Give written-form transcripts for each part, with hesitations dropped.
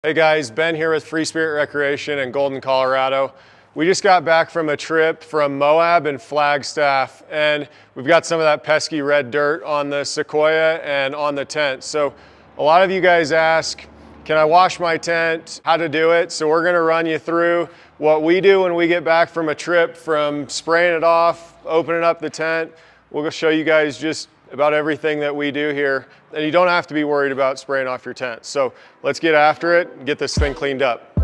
Hey guys, Ben here with Free Spirit Recreation in Golden, Colorado. We just got back from a trip from Moab and Flagstaff, and we've got some of that pesky red dirt on the Sequoia and on the tent. So a lot of you guys ask, can I wash my tent? How to do it? So we're gonna run you through what we do when we get back from a trip, from spraying it off, opening up the tent. We'll show you guys just about everything that we do here, and you don't have to be worried about spraying off your tent. So let's get after it and get this thing cleaned up.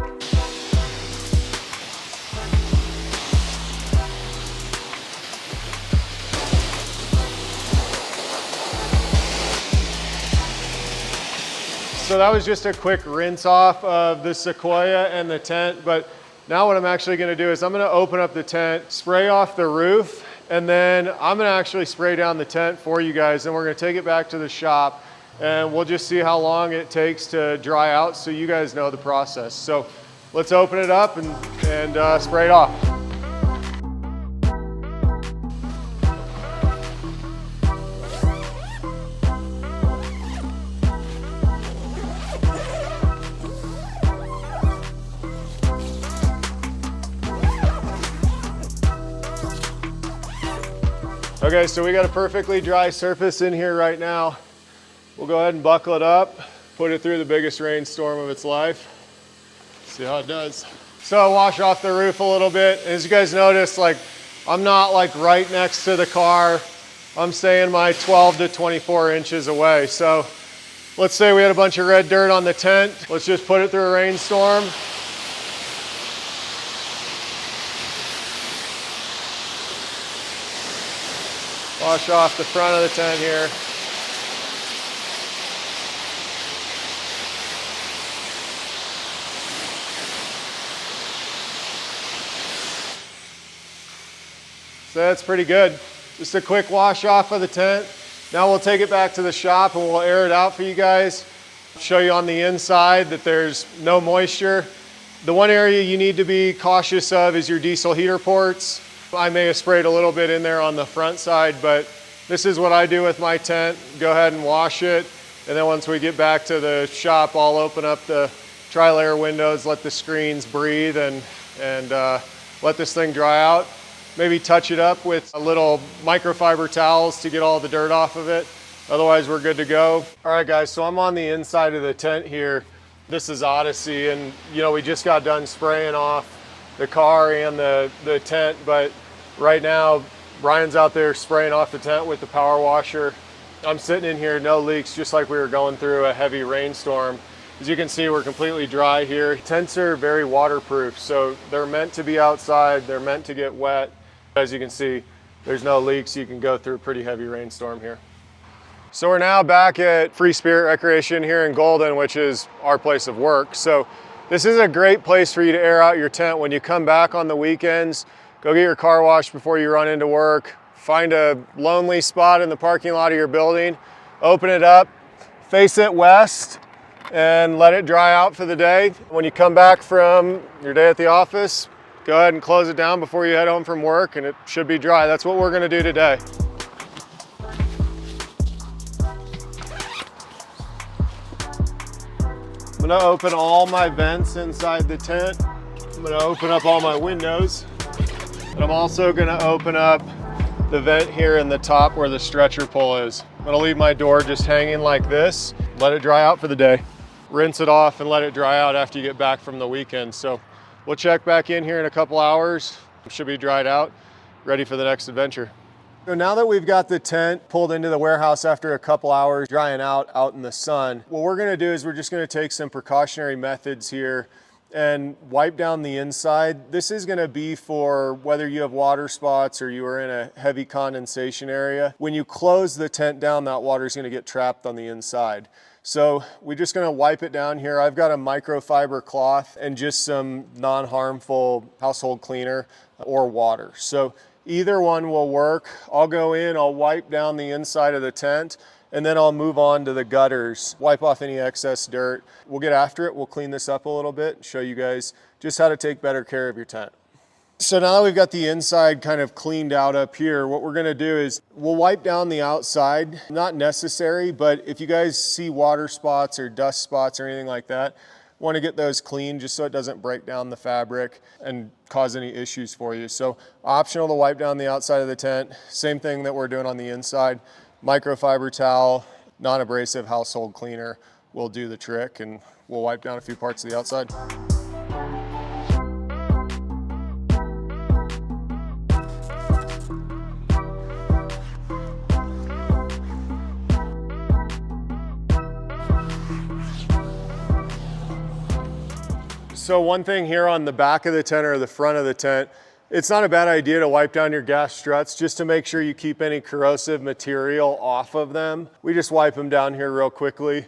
So that was just a quick rinse off of the Sequoia and the tent, but now what I'm actually gonna do is I'm gonna open up the tent, spray off the roof, and then I'm gonna actually spray down the tent for you guys, and we're gonna take it back to the shop, and we'll just see how long it takes to dry out so you guys know the process. So let's open it up and spray it off. Okay, so we got a perfectly dry surface in here right now. We'll go ahead and buckle it up, put it through the biggest rainstorm of its life. See how it does. So I wash off the roof a little bit. As you guys notice, I'm not right next to the car. I'm staying my 12 to 24 inches away. So let's say we had a bunch of red dirt on the tent. Let's just put it through a rainstorm. Wash off the front of the tent here. So that's pretty good. Just a quick wash off of the tent. Now we'll take it back to the shop and we'll air it out for you guys. Show you on the inside that there's no moisture. The one area you need to be cautious of is your diesel heater ports. I may have sprayed a little bit in there on the front side, but this is what I do with my tent. Go ahead and wash it. And then once we get back to the shop, I'll open up the tri-layer windows, let the screens breathe and let this thing dry out. Maybe touch it up with a little microfiber towels to get all the dirt off of it. Otherwise, we're good to go. All right, guys, so I'm on the inside of the tent here. This is Odyssey, and we just got done spraying off the car and the tent, but right now Brian's out there spraying off the tent with the power washer. I'm sitting in here, no leaks, just like we were going through a heavy rainstorm. As you can see, we're completely dry here. Tents are very waterproof, so they're meant to be outside, they're meant to get wet. As you can see, there's no leaks. You can go through a pretty heavy rainstorm here. So we're now back at Free Spirit Recreation here in Golden, which is our place of work. So this is a great place for you to air out your tent when you come back on the weekends. Go get your car washed before you run into work. Find a lonely spot in the parking lot of your building, open it up, face it west, and let it dry out for the day. When you come back from your day at the office, go ahead and close it down before you head home from work, and it should be dry. That's what we're gonna do today. I'm gonna open all my vents inside the tent. I'm gonna open up all my windows. And I'm also gonna open up the vent here in the top where the stretcher pull is. I'm gonna leave my door just hanging like this, let it dry out for the day. Rinse it off and let it dry out after you get back from the weekend. So we'll check back in here in a couple hours. It should be dried out, ready for the next adventure. So now that we've got the tent pulled into the warehouse after a couple hours drying out in the sun, what we're gonna do is we're just gonna take some precautionary methods here and wipe down the inside. This is gonna be for whether you have water spots or you are in a heavy condensation area. When you close the tent down, that water is gonna get trapped on the inside. So we're just gonna wipe it down here. I've got a microfiber cloth and just some non-harmful household cleaner or water. So either one will work. I'll go in, I'll wipe down the inside of the tent, and then I'll move on to the gutters, wipe off any excess dirt. We'll get after it, we'll clean this up a little bit, show you guys just how to take better care of your tent. So now that we've got the inside kind of cleaned out up here, what we're gonna do is we'll wipe down the outside. Not necessary, but if you guys see water spots or dust spots or anything like that, Want to get those clean just so it doesn't break down the fabric and cause any issues for you. So optional to wipe down the outside of the tent. Same thing that we're doing on the inside. Microfiber towel, non-abrasive household cleaner will do the trick, and we'll wipe down a few parts of the outside. So one thing here on the back of the tent or the front of the tent, it's not a bad idea to wipe down your gas struts just to make sure you keep any corrosive material off of them. We just wipe them down here real quickly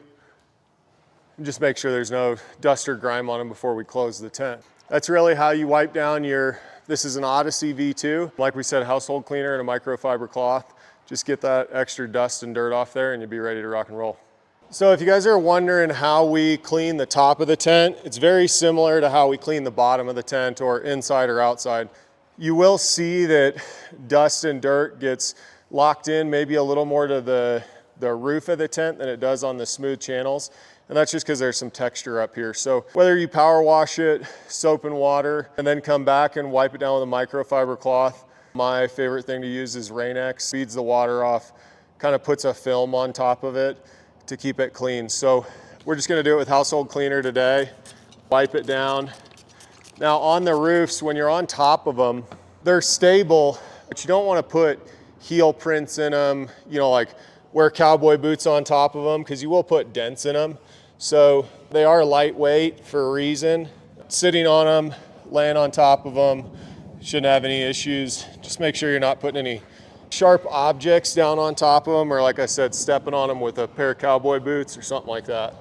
and just make sure there's no dust or grime on them before we close the tent. That's really how you wipe down this is an Odyssey V2. Like we said, household cleaner and a microfiber cloth. Just get that extra dust and dirt off there and you'll be ready to rock and roll. So if you guys are wondering how we clean the top of the tent, it's very similar to how we clean the bottom of the tent or inside or outside. You will see that dust and dirt gets locked in maybe a little more to the roof of the tent than it does on the smooth channels. And that's just because there's some texture up here. So whether you power wash it, soap and water, and then come back and wipe it down with a microfiber cloth. My favorite thing to use is Rain-X. Feeds the water off, kind of puts a film on top of it to keep it clean. So we're just gonna do it with household cleaner today. Wipe it down. Now on the roofs, when you're on top of them, they're stable, but you don't wanna put heel prints in them, you know, like wear cowboy boots on top of them because you will put dents in them. So they are lightweight for a reason. Sitting on them, laying on top of them, shouldn't have any issues. Just make sure you're not putting any sharp objects down on top of them, or like I said, stepping on them with a pair of cowboy boots or something like that,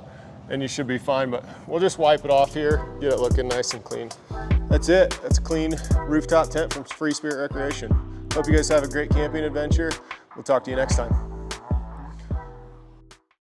and you should be fine. But we'll just wipe it off here, get it looking nice and clean. That's it. That's a clean rooftop tent from Free Spirit Recreation. Hope you guys have a great camping adventure. We'll talk to you next time.